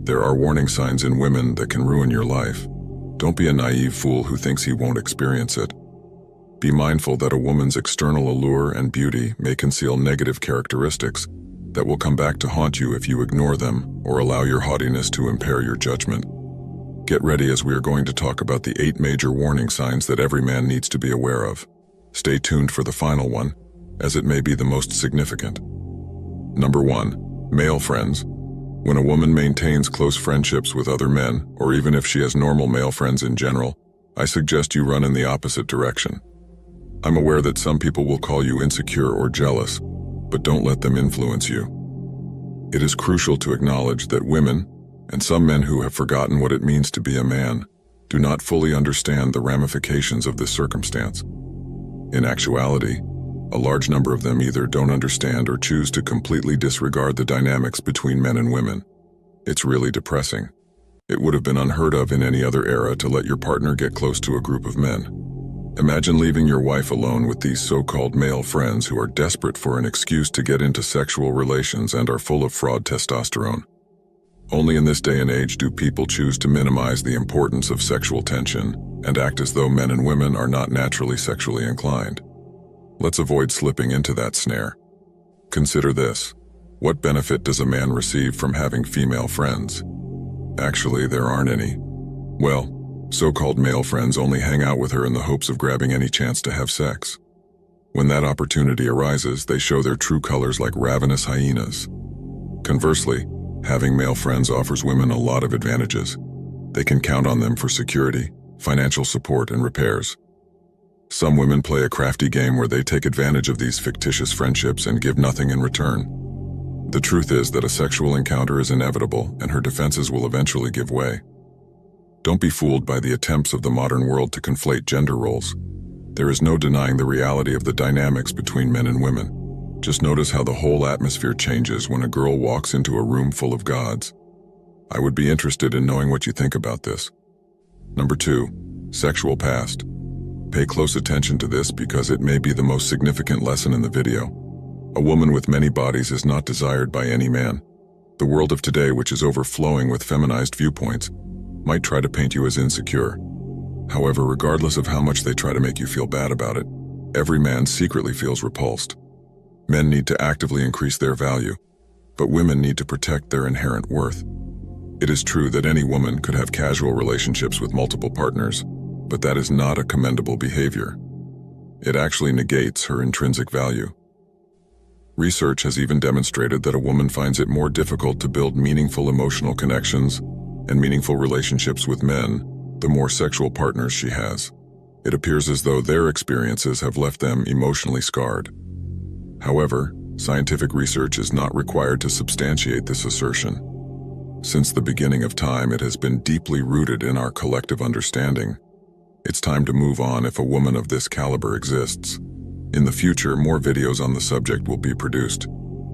There are warning signs in women that can ruin your life. Don't be a naive fool who thinks he won't experience it. Be mindful that a woman's external allure and beauty may conceal negative characteristics that will come back to haunt you if you ignore them or allow your haughtiness to impair your judgment. Get ready, as we are going to talk about the 8 major warning signs that every man needs to be aware of. Stay tuned for the final one, as it may be the most significant. Number 1. Male friends. When a woman maintains close friendships with other men, or even if she has normal male friends in general, I suggest you run in the opposite direction. I'm aware that some people will call you insecure or jealous, but don't let them influence you. It is crucial to acknowledge that women, and some men who have forgotten what it means to be a man, do not fully understand the ramifications of this circumstance. In actuality, a large number of them either don't understand or choose to completely disregard the dynamics between men and women. It's really depressing. It would have been unheard of in any other era to let your partner get close to a group of men. Imagine leaving your wife alone with these so-called male friends who are desperate for an excuse to get into sexual relations and are full of fraud testosterone. Only in this day and age do people choose to minimize the importance of sexual tension and act as though men and women are not naturally sexually inclined. Let's avoid slipping into that snare. Consider this. What benefit does a man receive from having female friends? Actually, there aren't any. Well, so-called male friends only hang out with her in the hopes of grabbing any chance to have sex. When that opportunity arises, they show their true colors like ravenous hyenas. Conversely, having male friends offers women a lot of advantages. They can count on them for security, financial support, and repairs. Some women play a crafty game where they take advantage of these fictitious friendships and give nothing in return. The truth is that a sexual encounter is inevitable, and her defenses will eventually give way. Don't be fooled by the attempts of the modern world to conflate gender roles. There is no denying the reality of the dynamics between men and women. Just notice how the whole atmosphere changes when a girl walks into a room full of gods. I would be interested in knowing what you think about this. Number 2. Sexual past. Pay close attention to this because it may be the most significant lesson in the video. A woman with many bodies is not desired by any man. The world of today, which is overflowing with feminized viewpoints, might try to paint you as insecure. However, regardless of how much they try to make you feel bad about it, every man secretly feels repulsed. Men need to actively increase their value, but women need to protect their inherent worth. It is true that any woman could have casual relationships with multiple partners, but that is not a commendable behavior. It actually negates her intrinsic value. Research has even demonstrated that a woman finds it more difficult to build meaningful emotional connections and meaningful relationships with men the more sexual partners she has. It appears as though their experiences have left them emotionally scarred. However, scientific research is not required to substantiate this assertion. Since the beginning of time, it has been deeply rooted in our collective understanding. It's time to move on if a woman of this caliber exists. In the future, more videos on the subject will be produced.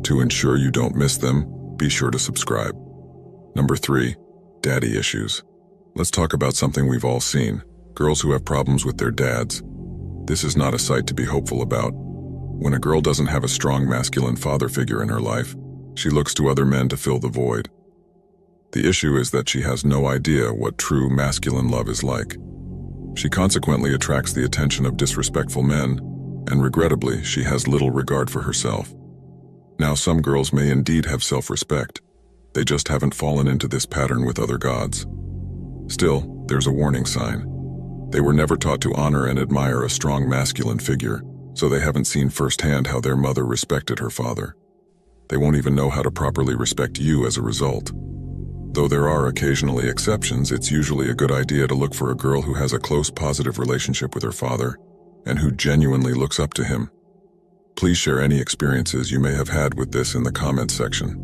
To ensure you don't miss them, be sure to subscribe. Number 3. Daddy issues. Let's talk about something we've all seen: girls who have problems with their dads. This is not a sight to be hopeful about. When a girl doesn't have a strong masculine father figure in her life, she looks to other men to fill the void. The issue is that she has no idea what true masculine love is like. She consequently attracts the attention of disrespectful men, and regrettably, she has little regard for herself. Now, some girls may indeed have self-respect. They just haven't fallen into this pattern with other gods. Still, there's a warning sign. They were never taught to honor and admire a strong masculine figure, so they haven't seen firsthand how their mother respected her father. They won't even know how to properly respect you as a result. Though there are occasionally exceptions, it's usually a good idea to look for a girl who has a close, positive relationship with her father and who genuinely looks up to him. Please share any experiences you may have had with this in the comments section.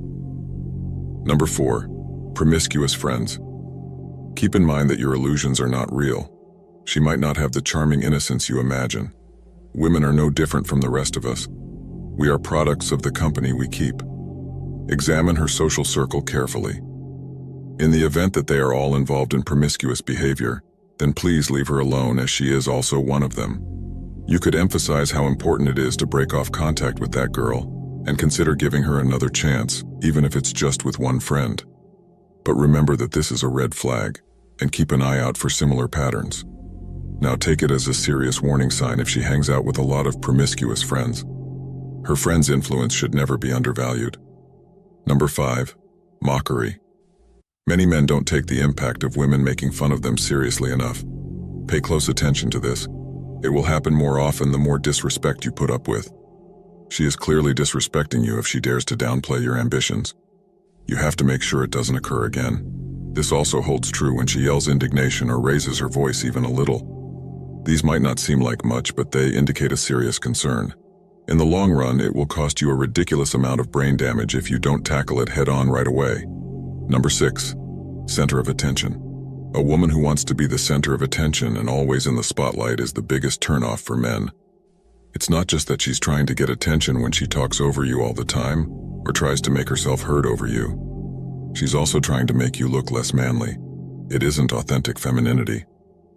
Number 4. Promiscuous friends. Keep in mind that your illusions are not real. She might not have the charming innocence you imagine. Women are no different from the rest of us. We are products of the company we keep. Examine her social circle carefully. In the event that they are all involved in promiscuous behavior, then please leave her alone, as she is also one of them. You could emphasize how important it is to break off contact with that girl and consider giving her another chance, even if it's just with one friend. But remember that this is a red flag, and keep an eye out for similar patterns. Now take it as a serious warning sign if she hangs out with a lot of promiscuous friends. Her friends' influence should never be undervalued. Number 5. Mockery. Many men don't take the impact of women making fun of them seriously enough. Pay close attention to this. It will happen more often the more disrespect you put up with. She is clearly disrespecting you if she dares to downplay your ambitions. You have to make sure it doesn't occur again. This also holds true when she yells indignation or raises her voice even a little. These might not seem like much, but they indicate a serious concern. In the long run, it will cost you a ridiculous amount of brain damage if you don't tackle it head-on right away. Number 6. Center of attention. A woman who wants to be the center of attention and always in the spotlight is the biggest turnoff for men. It's not just that she's trying to get attention when she talks over you all the time, or tries to make herself heard over you. She's also trying to make you look less manly. It isn't authentic femininity.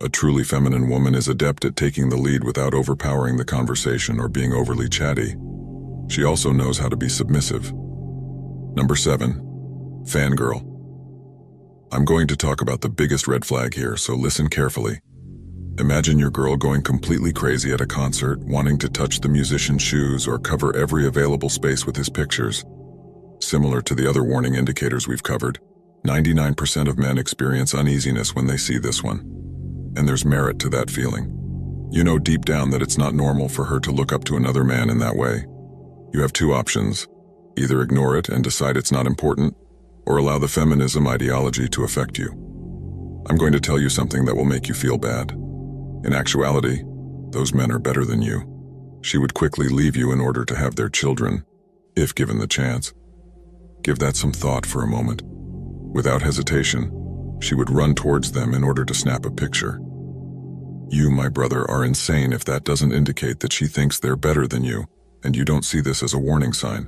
A truly feminine woman is adept at taking the lead without overpowering the conversation or being overly chatty. She also knows how to be submissive. Number 7. Fangirl. I'm going to talk about the biggest red flag here, so listen carefully. Imagine your girl going completely crazy at a concert, wanting to touch the musician's shoes or cover every available space with his pictures. Similar to the other warning indicators we've covered, 99% of men experience uneasiness when they see this one. And there's merit to that feeling. You know deep down that it's not normal for her to look up to another man in that way. You have two options. Either ignore it and decide it's not important, or allow the feminism ideology to affect you. I'm going to tell you something that will make you feel bad. In actuality, those men are better than you. She would quickly leave you in order to have their children, if given the chance. Give that some thought for a moment. Without hesitation, she would run towards them in order to snap a picture. You, my brother, are insane if that doesn't indicate that she thinks they're better than you, and you don't see this as a warning sign.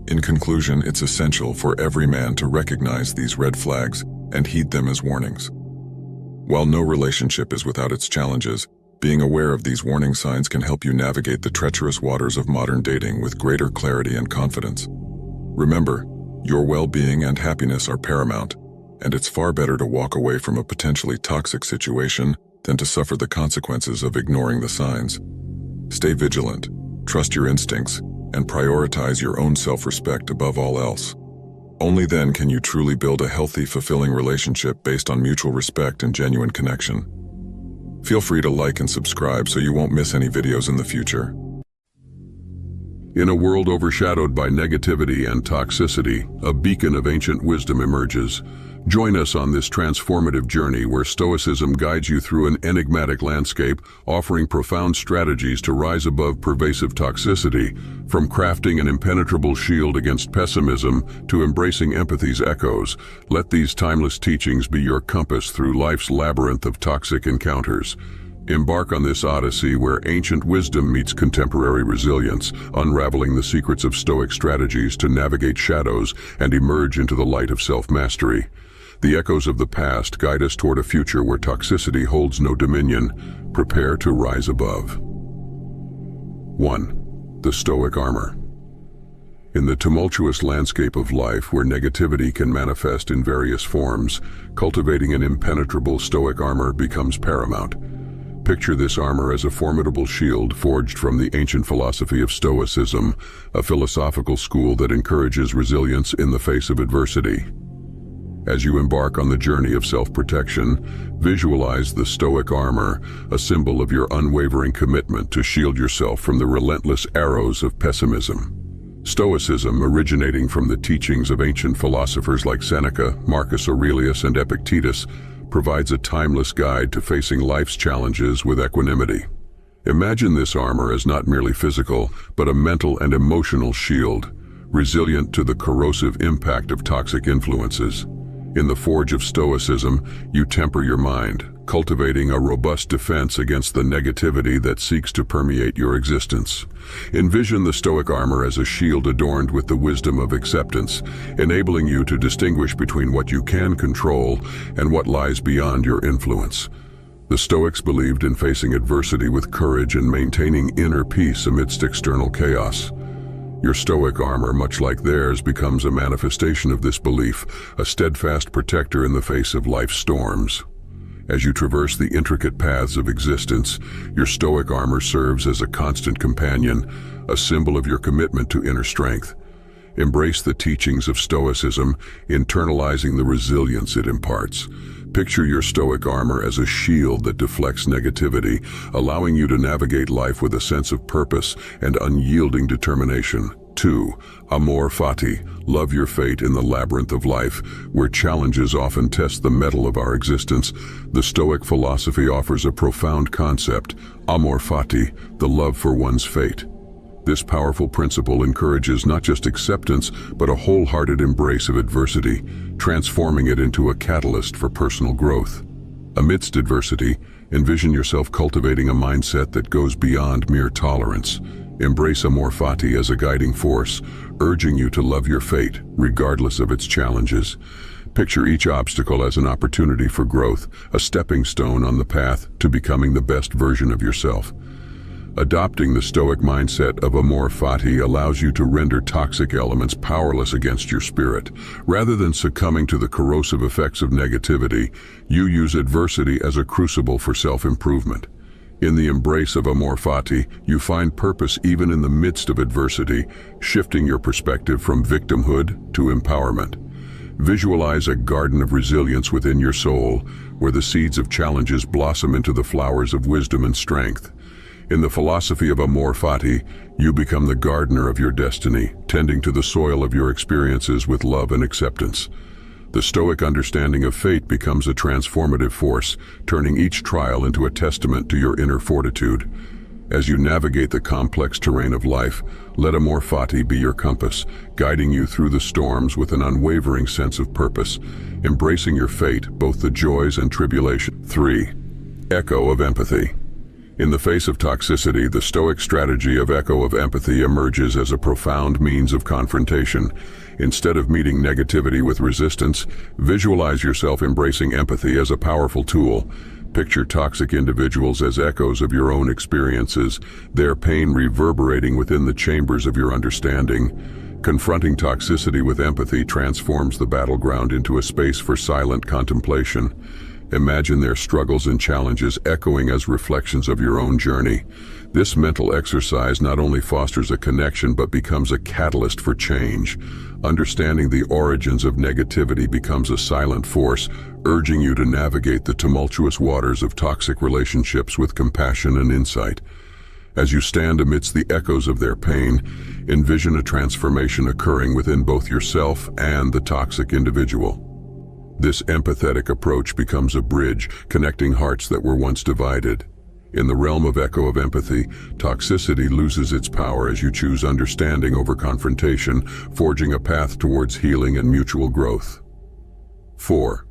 In conclusion, it's essential for every man to recognize these red flags and heed them as warnings. While no relationship is without its challenges, being aware of these warning signs can help you navigate the treacherous waters of modern dating with greater clarity and confidence. Remember, your well-being and happiness are paramount, and it's far better to walk away from a potentially toxic situation than to suffer the consequences of ignoring the signs. Stay vigilant, trust your instincts, and prioritize your own self-respect above all else. Only then can you truly build a healthy, fulfilling relationship based on mutual respect and genuine connection. Feel free to like and subscribe so you won't miss any videos in the future. In a world overshadowed by negativity and toxicity, a beacon of ancient wisdom emerges. Join us on this transformative journey where Stoicism guides you through an enigmatic landscape, offering profound strategies to rise above pervasive toxicity, from crafting an impenetrable shield against pessimism to embracing empathy's echoes. Let these timeless teachings be your compass through life's labyrinth of toxic encounters. Embark on this odyssey where ancient wisdom meets contemporary resilience, unraveling the secrets of Stoic strategies to navigate shadows and emerge into the light of self-mastery. The echoes of the past guide us toward a future where toxicity holds no dominion. Prepare to rise above. 1. The Stoic Armor. In the tumultuous landscape of life where negativity can manifest in various forms, cultivating an impenetrable Stoic armor becomes paramount. Picture this armor as a formidable shield forged from the ancient philosophy of Stoicism, a philosophical school that encourages resilience in the face of adversity. As you embark on the journey of self-protection, visualize the Stoic armor, a symbol of your unwavering commitment to shield yourself from the relentless arrows of pessimism. Stoicism, originating from the teachings of ancient philosophers like Seneca, Marcus Aurelius, and Epictetus, provides a timeless guide to facing life's challenges with equanimity. Imagine this armor as not merely physical, but a mental and emotional shield, resilient to the corrosive impact of toxic influences. In the forge of Stoicism, you temper your mind, cultivating a robust defense against the negativity that seeks to permeate your existence. Envision the Stoic armor as a shield adorned with the wisdom of acceptance, enabling you to distinguish between what you can control and what lies beyond your influence. The Stoics believed in facing adversity with courage and maintaining inner peace amidst external chaos. Your Stoic armor, much like theirs, becomes a manifestation of this belief, a steadfast protector in the face of life's storms. As you traverse the intricate paths of existence, your Stoic armor serves as a constant companion, a symbol of your commitment to inner strength. Embrace the teachings of Stoicism, internalizing the resilience it imparts. Picture your Stoic armor as a shield that deflects negativity, allowing you to navigate life with a sense of purpose and unyielding determination. 2. Amor fati, love your fate in the labyrinth of life, where challenges often test the mettle of our existence. The Stoic philosophy offers a profound concept, amor fati, the love for one's fate. This powerful principle encourages not just acceptance, but a wholehearted embrace of adversity, transforming it into a catalyst for personal growth. Amidst adversity, envision yourself cultivating a mindset that goes beyond mere tolerance. Embrace amor fati as a guiding force, urging you to love your fate, regardless of its challenges. Picture each obstacle as an opportunity for growth, a stepping stone on the path to becoming the best version of yourself. Adopting the Stoic mindset of amor fati allows you to render toxic elements powerless against your spirit. Rather than succumbing to the corrosive effects of negativity, you use adversity as a crucible for self-improvement. In the embrace of amor fati, you find purpose even in the midst of adversity, shifting your perspective from victimhood to empowerment. Visualize a garden of resilience within your soul, where the seeds of challenges blossom into the flowers of wisdom and strength. In the philosophy of amor fati, you become the gardener of your destiny, tending to the soil of your experiences with love and acceptance. The Stoic understanding of fate becomes a transformative force, turning each trial into a testament to your inner fortitude. As you navigate the complex terrain of life, let amor fati be your compass, guiding you through the storms with an unwavering sense of purpose, embracing your fate, both the joys and tribulation. 3. Echo of empathy. In the face of toxicity, the Stoic strategy of echo of empathy emerges as a profound means of confrontation. Instead of meeting negativity with resistance, visualize yourself embracing empathy as a powerful tool. Picture toxic individuals as echoes of your own experiences, their pain reverberating within the chambers of your understanding. Confronting toxicity with empathy transforms the battleground into a space for silent contemplation. Imagine their struggles and challenges echoing as reflections of your own journey. This mental exercise not only fosters a connection but becomes a catalyst for change. Understanding the origins of negativity becomes a silent force, urging you to navigate the tumultuous waters of toxic relationships with compassion and insight. As you stand amidst the echoes of their pain, envision a transformation occurring within both yourself and the toxic individual. This empathetic approach becomes a bridge, connecting hearts that were once divided. In the realm of echo of empathy, toxicity loses its power as you choose understanding over confrontation, forging a path towards healing and mutual growth. 4.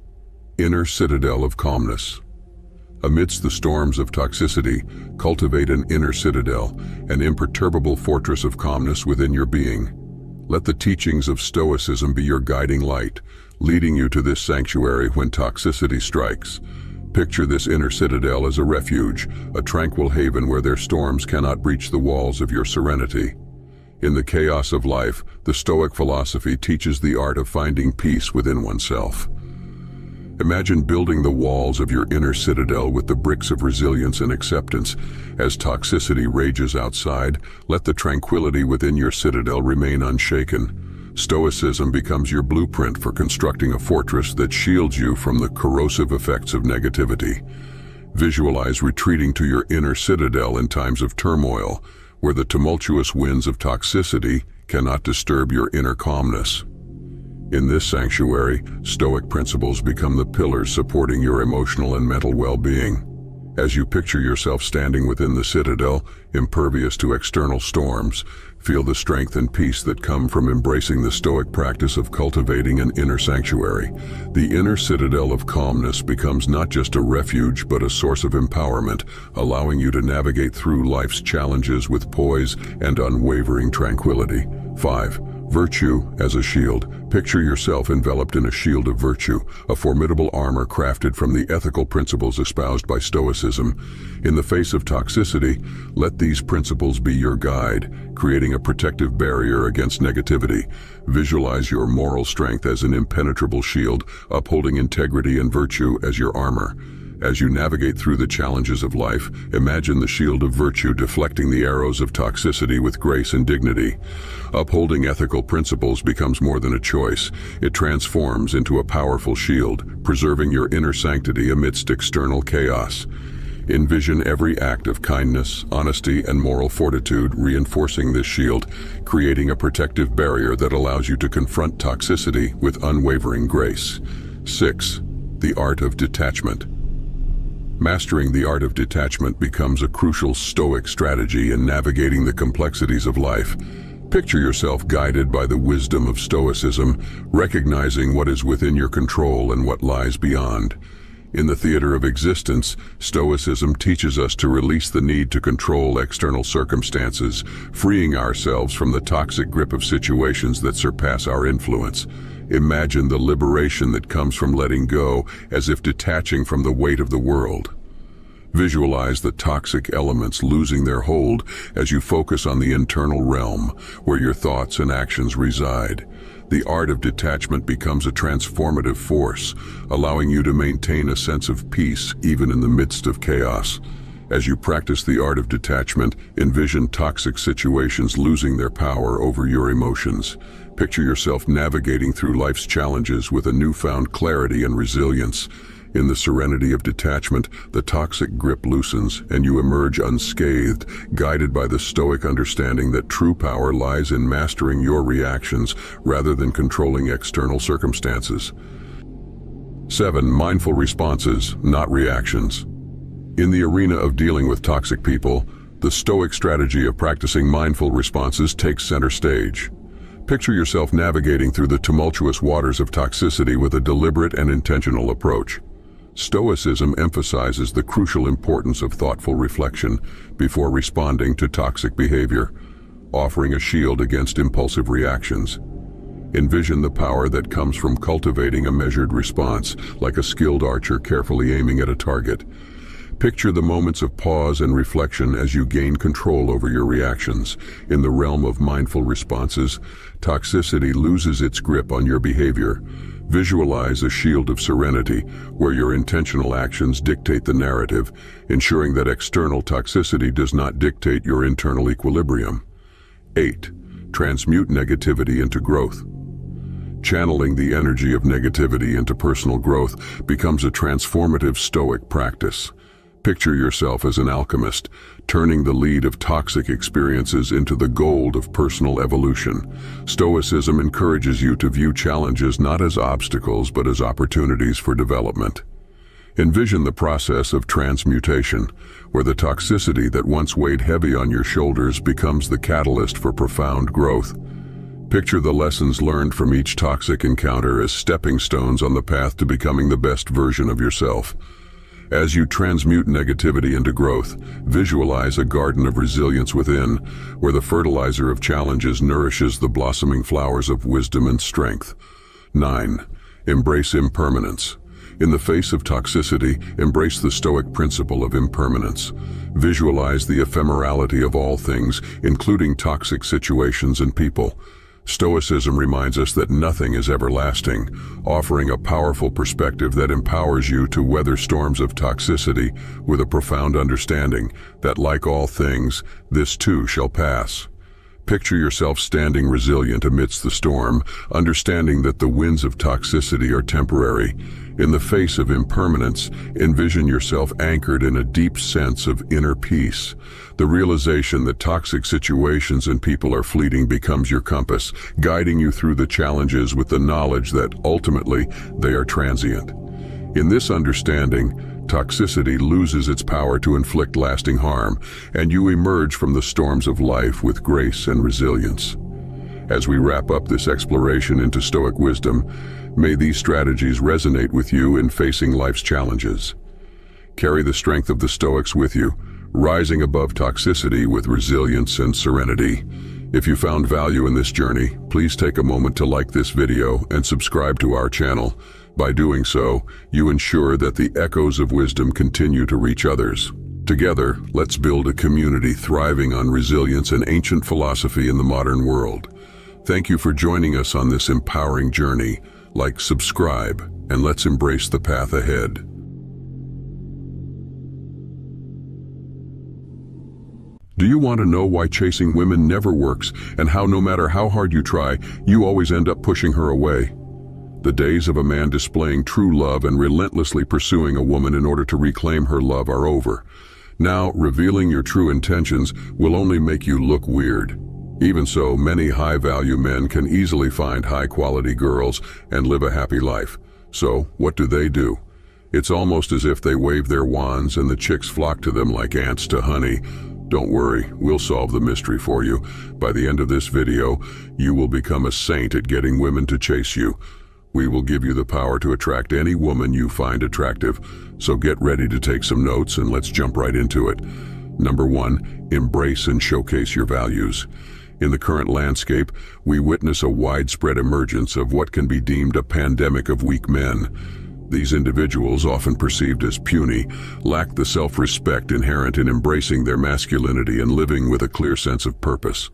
Inner citadel of calmness. Amidst the storms of toxicity, cultivate an inner citadel, an imperturbable fortress of calmness within your being. Let the teachings of Stoicism be your guiding light, leading you to this sanctuary when toxicity strikes. Picture this inner citadel as a refuge, a tranquil haven where their storms cannot breach the walls of your serenity. In the chaos of life, the Stoic philosophy teaches the art of finding peace within oneself. Imagine building the walls of your inner citadel with the bricks of resilience and acceptance. As toxicity rages outside, let the tranquility within your citadel remain unshaken. Stoicism becomes your blueprint for constructing a fortress that shields you from the corrosive effects of negativity. Visualize retreating to your inner citadel in times of turmoil, where the tumultuous winds of toxicity cannot disturb your inner calmness. In this sanctuary, Stoic principles become the pillars supporting your emotional and mental well-being. As you picture yourself standing within the citadel, impervious to external storms, feel the strength and peace that come from embracing the Stoic practice of cultivating an inner sanctuary. The inner citadel of calmness becomes not just a refuge but a source of empowerment, allowing you to navigate through life's challenges with poise and unwavering tranquility. 5. Virtue as a shield. Picture yourself enveloped in a shield of virtue, a formidable armor crafted from the ethical principles espoused by Stoicism. In the face of toxicity, let these principles be your guide, creating a protective barrier against negativity. Visualize your moral strength as an impenetrable shield, upholding integrity and virtue as your armor. As you navigate through the challenges of life, imagine the shield of virtue deflecting the arrows of toxicity with grace and dignity. Upholding ethical principles becomes more than a choice. It transforms into a powerful shield, preserving your inner sanctity amidst external chaos. Envision every act of kindness, honesty, and moral fortitude reinforcing this shield, creating a protective barrier that allows you to confront toxicity with unwavering grace. 6. The art of detachment. Mastering the art of detachment becomes a crucial Stoic strategy in navigating the complexities of life. Picture yourself guided by the wisdom of Stoicism, recognizing what is within your control and what lies beyond. In the theater of existence, Stoicism teaches us to release the need to control external circumstances, freeing ourselves from the toxic grip of situations that surpass our influence. Imagine the liberation that comes from letting go, as if detaching from the weight of the world. Visualize the toxic elements losing their hold as you focus on the internal realm, where your thoughts and actions reside. The art of detachment becomes a transformative force, allowing you to maintain a sense of peace even in the midst of chaos. As you practice the art of detachment, envision toxic situations losing their power over your emotions. Picture yourself navigating through life's challenges with a newfound clarity and resilience. In the serenity of detachment, the toxic grip loosens and you emerge unscathed, guided by the Stoic understanding that true power lies in mastering your reactions rather than controlling external circumstances. 7. Mindful responses, not reactions. In the arena of dealing with toxic people, the Stoic strategy of practicing mindful responses takes center stage. Picture yourself navigating through the tumultuous waters of toxicity with a deliberate and intentional approach. Stoicism emphasizes the crucial importance of thoughtful reflection before responding to toxic behavior, offering a shield against impulsive reactions. Envision the power that comes from cultivating a measured response, like a skilled archer carefully aiming at a target. Picture the moments of pause and reflection as you gain control over your reactions. In the realm of mindful responses, toxicity loses its grip on your behavior. Visualize a shield of serenity where your intentional actions dictate the narrative, ensuring that external toxicity does not dictate your internal equilibrium. 8. Transmute negativity into growth. Channeling the energy of negativity into personal growth becomes a transformative Stoic practice. Picture yourself as an alchemist, turning the lead of toxic experiences into the gold of personal evolution. Stoicism encourages you to view challenges not as obstacles but as opportunities for development. Envision the process of transmutation, where the toxicity that once weighed heavy on your shoulders becomes the catalyst for profound growth. Picture the lessons learned from each toxic encounter as stepping stones on the path to becoming the best version of yourself. As you transmute negativity into growth, visualize a garden of resilience within, where the fertilizer of challenges nourishes the blossoming flowers of wisdom and strength. 9. Embrace impermanence. In the face of toxicity, embrace the Stoic principle of impermanence. Visualize the ephemerality of all things, including toxic situations and people. Stoicism reminds us that nothing is everlasting, offering a powerful perspective that empowers you to weather storms of toxicity with a profound understanding that, like all things, this too shall pass. Picture yourself standing resilient amidst the storm, understanding that the winds of toxicity are temporary. In the face of impermanence, envision yourself anchored in a deep sense of inner peace. The realization that toxic situations and people are fleeting becomes your compass, guiding you through the challenges with the knowledge that, ultimately, they are transient. In this understanding, toxicity loses its power to inflict lasting harm, and you emerge from the storms of life with grace and resilience. As we wrap up this exploration into Stoic wisdom, may these strategies resonate with you in facing life's challenges. Carry the strength of the Stoics with you, rising above toxicity with resilience and serenity. If you found value in this journey, please take a moment to like this video and subscribe to our channel. By doing so, you ensure that the echoes of wisdom continue to reach others. Together, let's build a community thriving on resilience and ancient philosophy in the modern world. Thank you for joining us on this empowering journey. Like, subscribe, and let's embrace the path ahead. Do you want to know why chasing women never works and how no matter how hard you try, you always end up pushing her away? The days of a man displaying true love and relentlessly pursuing a woman in order to reclaim her love are over. Now, revealing your true intentions will only make you look weird. Even so, many high-value men can easily find high-quality girls and live a happy life. So, what do? It's almost as if they wave their wands and the chicks flock to them like ants to honey. Don't worry, we'll solve the mystery for you. By the end of this video, you will become a saint at getting women to chase you. We will give you the power to attract any woman you find attractive. So get ready to take some notes and let's jump right into it. Number 1, embrace and showcase your values. In the current landscape, we witness a widespread emergence of what can be deemed a pandemic of weak men. These individuals, often perceived as puny, lack the self-respect inherent in embracing their masculinity and living with a clear sense of purpose.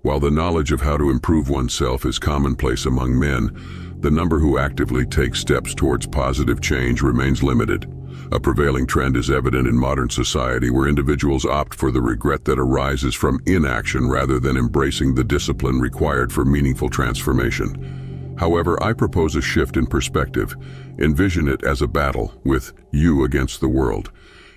While the knowledge of how to improve oneself is commonplace among men, the number who actively take steps towards positive change remains limited. A prevailing trend is evident in modern society where individuals opt for the regret that arises from inaction rather than embracing the discipline required for meaningful transformation. However, I propose a shift in perspective. Envision it as a battle, with you against the world.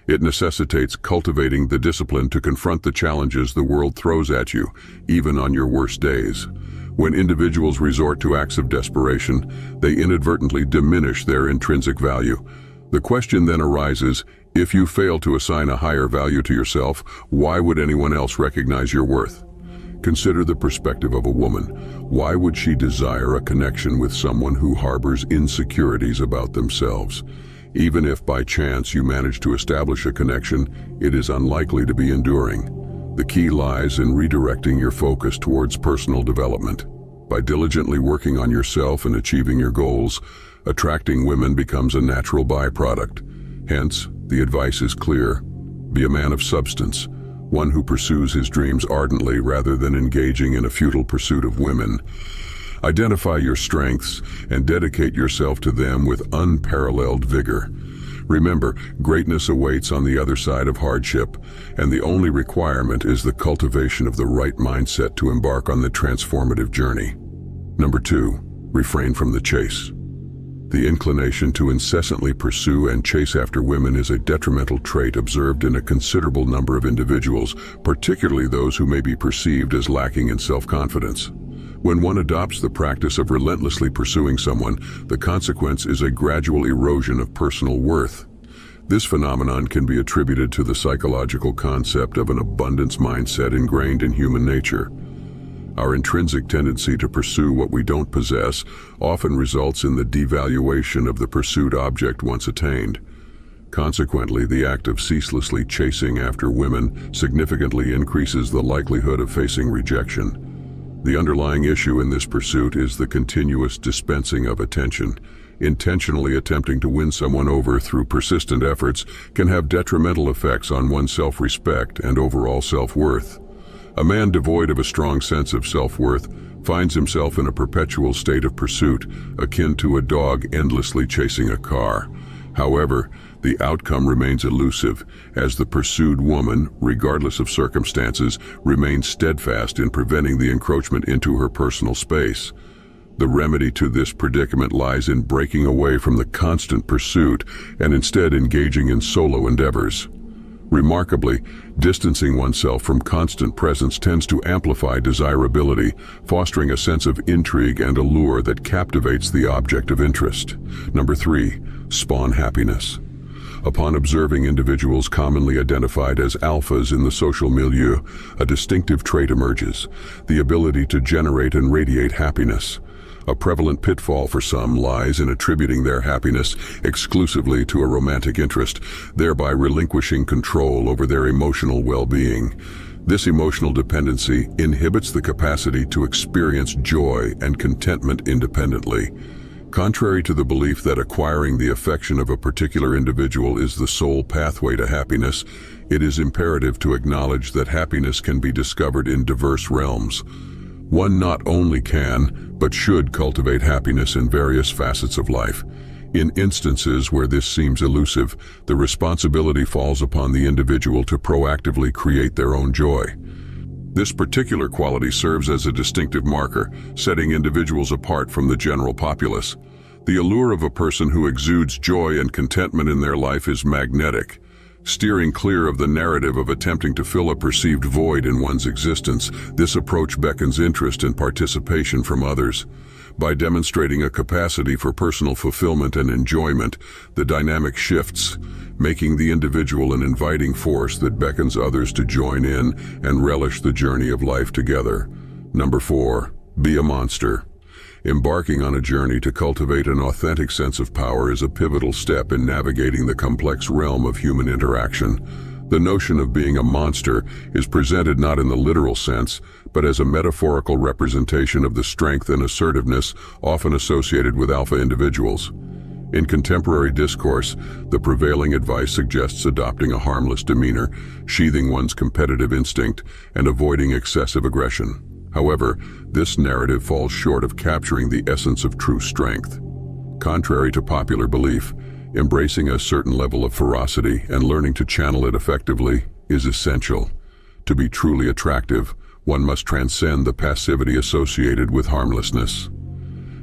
It necessitates cultivating the discipline to confront the challenges the world throws at you, even on your worst days. When individuals resort to acts of desperation, they inadvertently diminish their intrinsic value. The question then arises, if you fail to assign a higher value to yourself, why would anyone else recognize your worth? Consider the perspective of a woman. Why would she desire a connection with someone who harbors insecurities about themselves? Even if by chance you manage to establish a connection, it is unlikely to be enduring. The key lies in redirecting your focus towards personal development. By diligently working on yourself and achieving your goals, attracting women becomes a natural byproduct. Hence, the advice is clear. Be a man of substance. One who pursues his dreams ardently rather than engaging in a futile pursuit of women. Identify your strengths and dedicate yourself to them with unparalleled vigor. Remember, greatness awaits on the other side of hardship, and the only requirement is the cultivation of the right mindset to embark on the transformative journey. Number 2, refrain from the chase. The inclination to incessantly pursue and chase after women is a detrimental trait observed in a considerable number of individuals, particularly those who may be perceived as lacking in self-confidence. When one adopts the practice of relentlessly pursuing someone, the consequence is a gradual erosion of personal worth. This phenomenon can be attributed to the psychological concept of an abundance mindset ingrained in human nature. Our intrinsic tendency to pursue what we don't possess often results in the devaluation of the pursued object once attained. Consequently, the act of ceaselessly chasing after women significantly increases the likelihood of facing rejection. The underlying issue in this pursuit is the continuous dispensing of attention. Intentionally attempting to win someone over through persistent efforts can have detrimental effects on one's self-respect and overall self-worth. A man devoid of a strong sense of self-worth finds himself in a perpetual state of pursuit, akin to a dog endlessly chasing a car. However, the outcome remains elusive, as the pursued woman, regardless of circumstances, remains steadfast in preventing the encroachment into her personal space. The remedy to this predicament lies in breaking away from the constant pursuit and instead engaging in solo endeavors. Remarkably, distancing oneself from constant presence tends to amplify desirability, fostering a sense of intrigue and allure that captivates the object of interest. Number 3, spawn happiness. Upon observing individuals commonly identified as alphas in the social milieu, a distinctive trait emerges: the ability to generate and radiate happiness. A prevalent pitfall for some lies in attributing their happiness exclusively to a romantic interest, thereby relinquishing control over their emotional well-being. This emotional dependency inhibits the capacity to experience joy and contentment independently. Contrary to the belief that acquiring the affection of a particular individual is the sole pathway to happiness, it is imperative to acknowledge that happiness can be discovered in diverse realms. One not only can, but should cultivate happiness in various facets of life. In instances where this seems elusive, the responsibility falls upon the individual to proactively create their own joy. This particular quality serves as a distinctive marker, setting individuals apart from the general populace. The allure of a person who exudes joy and contentment in their life is magnetic. Steering clear of the narrative of attempting to fill a perceived void in one's existence, this approach beckons interest and participation from others. By demonstrating a capacity for personal fulfillment and enjoyment, the dynamic shifts, making the individual an inviting force that beckons others to join in and relish the journey of life together. Number 4, be a monster. Embarking on a journey to cultivate an authentic sense of power is a pivotal step in navigating the complex realm of human interaction. The notion of being a monster is presented not in the literal sense, but as a metaphorical representation of the strength and assertiveness often associated with alpha individuals. In contemporary discourse, the prevailing advice suggests adopting a harmless demeanor, sheathing one's competitive instinct, and avoiding excessive aggression. However, this narrative falls short of capturing the essence of true strength. Contrary to popular belief, embracing a certain level of ferocity and learning to channel it effectively is essential. To be truly attractive, one must transcend the passivity associated with harmlessness.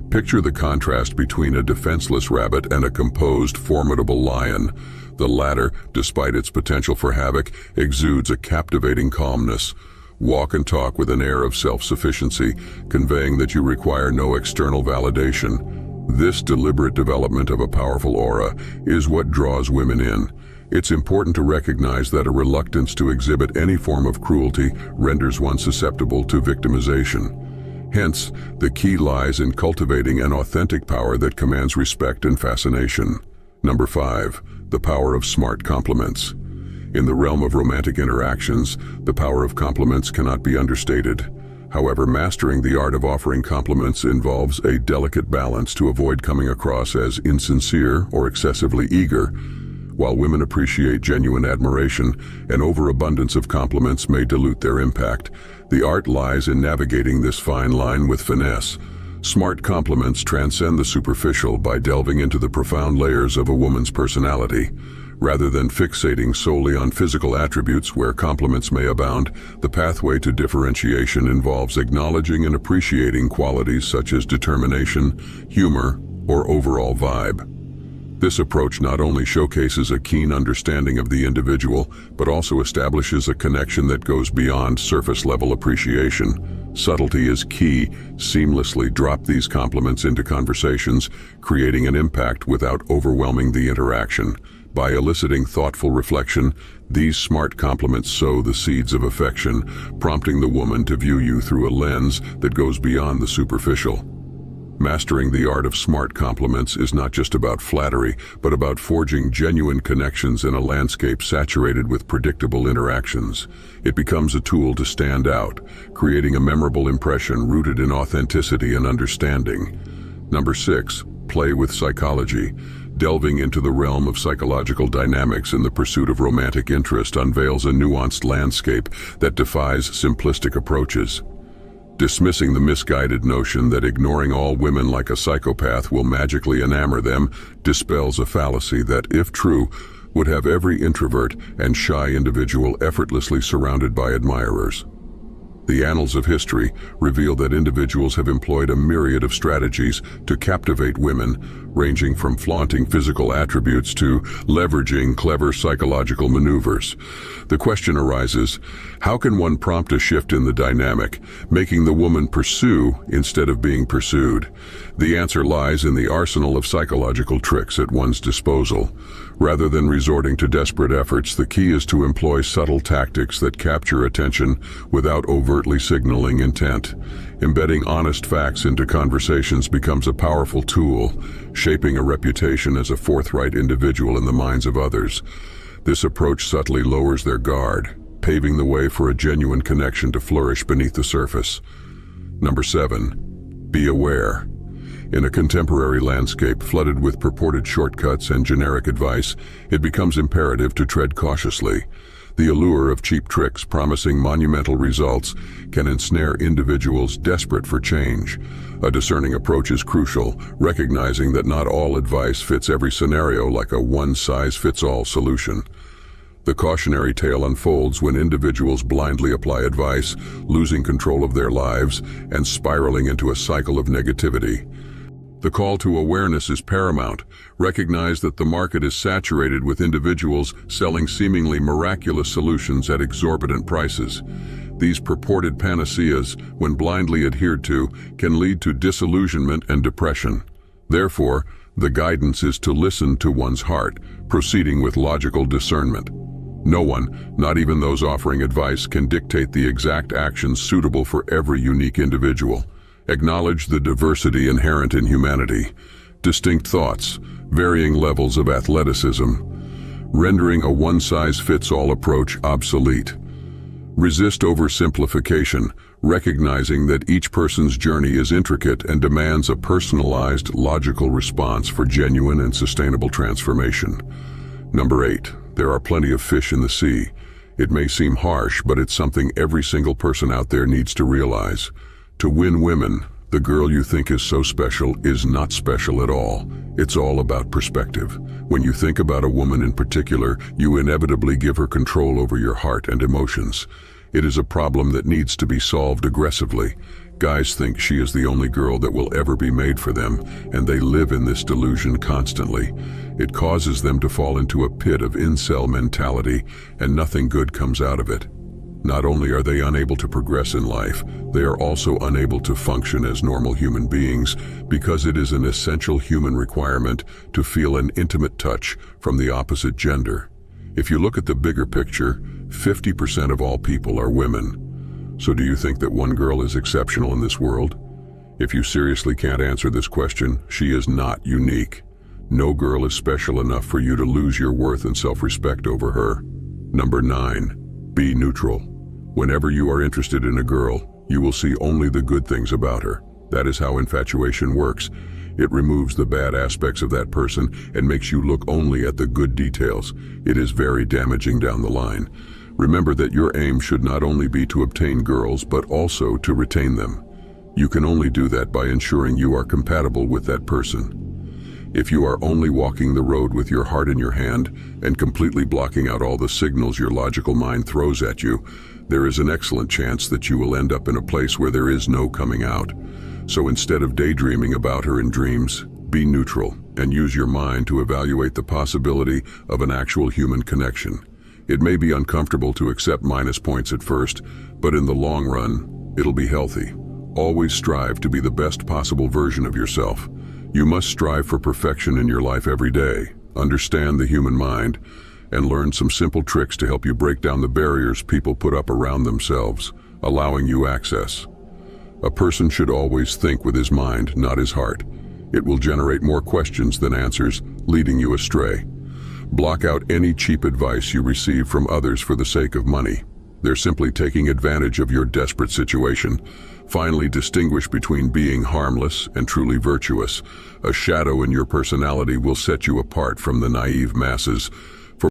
Picture the contrast between a defenseless rabbit and a composed, formidable lion. The latter, despite its potential for havoc, exudes a captivating calmness. Walk and talk with an air of self-sufficiency, conveying that you require no external validation. This deliberate development of a powerful aura is what draws women in. It's important to recognize that a reluctance to exhibit any form of cruelty renders one susceptible to victimization. Hence, the key lies in cultivating an authentic power that commands respect and fascination. Number 5, the power of smart compliments. In the realm of romantic interactions, the power of compliments cannot be understated. However, mastering the art of offering compliments involves a delicate balance to avoid coming across as insincere or excessively eager. While women appreciate genuine admiration, an overabundance of compliments may dilute their impact. The art lies in navigating this fine line with finesse. Smart compliments transcend the superficial by delving into the profound layers of a woman's personality. Rather than fixating solely on physical attributes where compliments may abound, the pathway to differentiation involves acknowledging and appreciating qualities such as determination, humor, or overall vibe. This approach not only showcases a keen understanding of the individual, but also establishes a connection that goes beyond surface-level appreciation. Subtlety is key. Seamlessly drop these compliments into conversations, creating an impact without overwhelming the interaction. By eliciting thoughtful reflection, these smart compliments sow the seeds of affection, prompting the woman to view you through a lens that goes beyond the superficial. Mastering the art of smart compliments is not just about flattery, but about forging genuine connections in a landscape saturated with predictable interactions. It becomes a tool to stand out, creating a memorable impression rooted in authenticity and understanding. Number 6, play with psychology. Delving into the realm of psychological dynamics in the pursuit of romantic interest unveils a nuanced landscape that defies simplistic approaches. Dismissing the misguided notion that ignoring all women like a psychopath will magically enamor them dispels a fallacy that, if true, would have every introvert and shy individual effortlessly surrounded by admirers. The annals of history reveal that individuals have employed a myriad of strategies to captivate women, ranging from flaunting physical attributes to leveraging clever psychological maneuvers. The question arises, how can one prompt a shift in the dynamic, making the woman pursue instead of being pursued? The answer lies in the arsenal of psychological tricks at one's disposal. Rather than resorting to desperate efforts, the key is to employ subtle tactics that capture attention without overtly signaling intent. Embedding honest facts into conversations becomes a powerful tool, shaping a reputation as a forthright individual in the minds of others. This approach subtly lowers their guard, paving the way for a genuine connection to flourish beneath the surface. Number 7. Be aware. In a contemporary landscape flooded with purported shortcuts and generic advice, it becomes imperative to tread cautiously. The allure of cheap tricks promising monumental results can ensnare individuals desperate for change. A discerning approach is crucial, recognizing that not all advice fits every scenario like a one-size-fits-all solution. The cautionary tale unfolds when individuals blindly apply advice, losing control of their lives and spiraling into a cycle of negativity. The call to awareness is paramount. Recognize that the market is saturated with individuals selling seemingly miraculous solutions at exorbitant prices. These purported panaceas, when blindly adhered to, can lead to disillusionment and depression. Therefore, the guidance is to listen to one's heart, proceeding with logical discernment. No one, not even those offering advice, can dictate the exact actions suitable for every unique individual. Acknowledge the diversity inherent in humanity. Distinct thoughts, varying levels of athleticism, rendering a one-size-fits-all approach obsolete. Resist oversimplification, recognizing that each person's journey is intricate and demands a personalized, logical response for genuine and sustainable transformation. Number 8. There are plenty of fish in the sea. It may seem harsh, but it's something every single person out there needs to realize. To win women, the girl you think is so special is not special at all. It's all about perspective. When you think about a woman in particular, you inevitably give her control over your heart and emotions. It is a problem that needs to be solved aggressively. Guys think she is the only girl that will ever be made for them, and they live in this delusion constantly. It causes them to fall into a pit of incel mentality, and nothing good comes out of it. Not only are they unable to progress in life, they are also unable to function as normal human beings because it is an essential human requirement to feel an intimate touch from the opposite gender. If you look at the bigger picture, 50% of all people are women. So do you think that one girl is exceptional in this world? If you seriously can't answer this question, she is not unique. No girl is special enough for you to lose your worth and self-respect over her. Number 9. Be neutral. Whenever you are interested in a girl, you will see only the good things about her. That is how infatuation works. It removes the bad aspects of that person and makes you look only at the good details. It is very damaging down the line. Remember that your aim should not only be to obtain girls, but also to retain them. You can only do that by ensuring you are compatible with that person. If you are only walking the road with your heart in your hand and completely blocking out all the signals your logical mind throws at you, there is an excellent chance that you will end up in a place where there is no coming out. So instead of daydreaming about her in dreams, be neutral and use your mind to evaluate the possibility of an actual human connection. It may be uncomfortable to accept minus points at first, but in the long run, it'll be healthy. Always strive to be the best possible version of yourself. You must strive for perfection in your life every day, understand the human mind, and learn some simple tricks to help you break down the barriers people put up around themselves, allowing you access. A person should always think with his mind, not his heart. It will generate more questions than answers, leading you astray. Block out any cheap advice you receive from others for the sake of money. They're simply taking advantage of your desperate situation. Finally, distinguish between being harmless and truly virtuous. A shadow in your personality will set you apart from the naive masses.